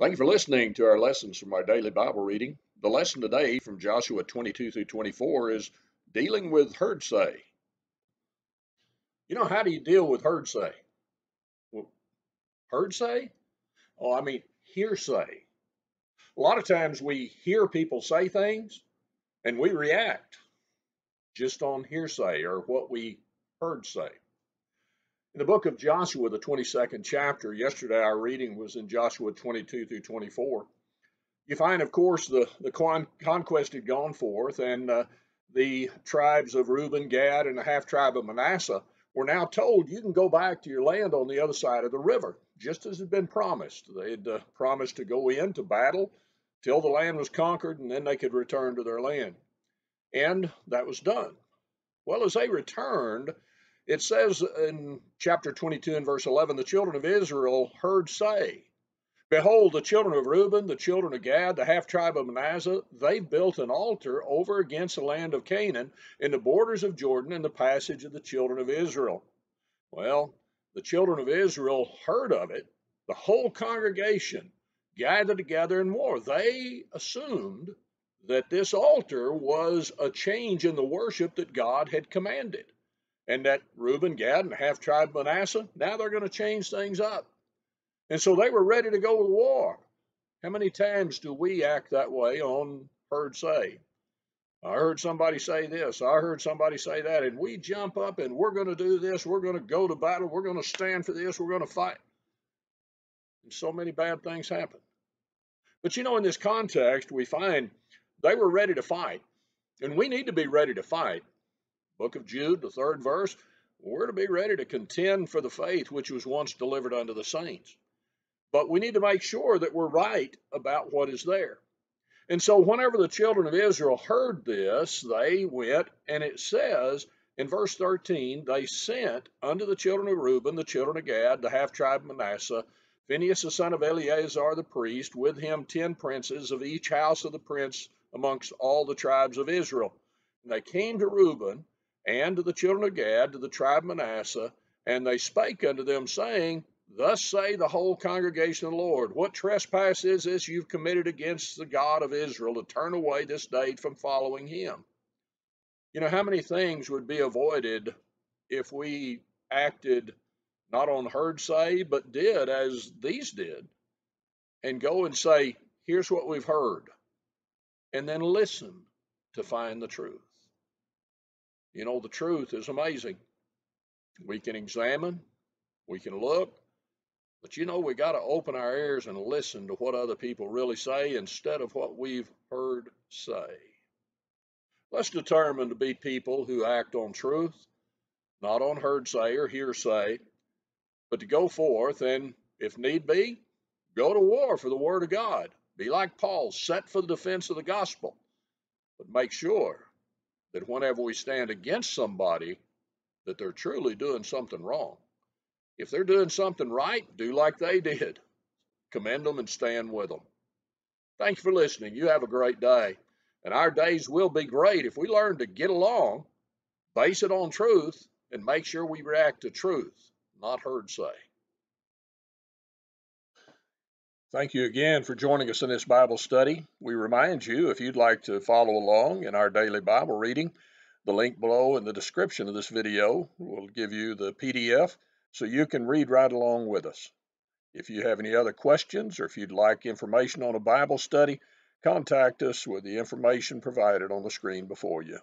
Thank you for listening to our lessons from our daily Bible reading. The lesson today from Joshua 22 through 24 is dealing with hearsay. How do you deal with hearsay? Well, hearsay? Hearsay. A lot of times we hear people say things and we react just on hearsay or what we heard say. In the book of Joshua, the 22nd chapter, yesterday our reading was in Joshua 22 through 24. You find, of course, the conquest had gone forth, and the tribes of Reuben, Gad, and the half tribe of Manasseh were now told, you can go back to your land on the other side of the river, just as had been promised. They had promised to go into battle till the land was conquered, and then they could return to their land. And that was done. Well, as they returned, it says in chapter 22 and verse 11, the children of Israel heard say, behold, the children of Reuben, the children of Gad, the half tribe of Manasseh, they've built an altar over against the land of Canaan in the borders of Jordan in the passage of the children of Israel. Well, the children of Israel heard of it. The whole congregation gathered together in war. They assumed that this altar was a change in the worship that God had commanded, and that Reuben, Gad, and half tribe of Manasseh, now they're going to change things up. And so they were ready to go to war. How many times do we act that way on heard say? I heard somebody say this, I heard somebody say that, and we jump up and we're going to do this, we're going to go to battle, we're going to stand for this, we're going to fight. And so many bad things happen. But in this context, we find they were ready to fight. And we need to be ready to fight. Book of Jude, the 3rd verse, we're to be ready to contend for the faith which was once delivered unto the saints. But we need to make sure that we're right about what is there. And so whenever the children of Israel heard this, they went, and it says in verse 13, they sent unto the children of Reuben, the children of Gad, the half tribe of Manasseh, Phinehas the son of Eleazar the priest, with him 10 princes of each house of the prince amongst all the tribes of Israel. And they came to Reuben and to the children of Gad, to the tribe of Manasseh, and they spake unto them, saying, thus say the whole congregation of the Lord, what trespass is this you've committed against the God of Israel to turn away this day from following him? How many things would be avoided if we acted not on heard say, but did as these did, and go and say, here's what we've heard, and then listen to find the truth. The truth is amazing. We can examine, we can look, but we got to open our ears and listen to what other people really say instead of what we've heard say. Let's determine to be people who act on truth, not on heard say or hearsay, but to go forth and, if need be, go to war for the word of God. Be like Paul, set for the defense of the gospel. But make sure that whenever we stand against somebody, that they're truly doing something wrong. If they're doing something right, do like they did. Commend them and stand with them. Thank you for listening. You have a great day. And our days will be great if we learn to get along, base it on truth, and make sure we react to truth, not heard say. Thank you again for joining us in this Bible study. We remind you, if you'd like to follow along in our daily Bible reading, the link below in the description of this video will give you the PDF so you can read right along with us. If you have any other questions or if you'd like information on a Bible study, contact us with the information provided on the screen before you.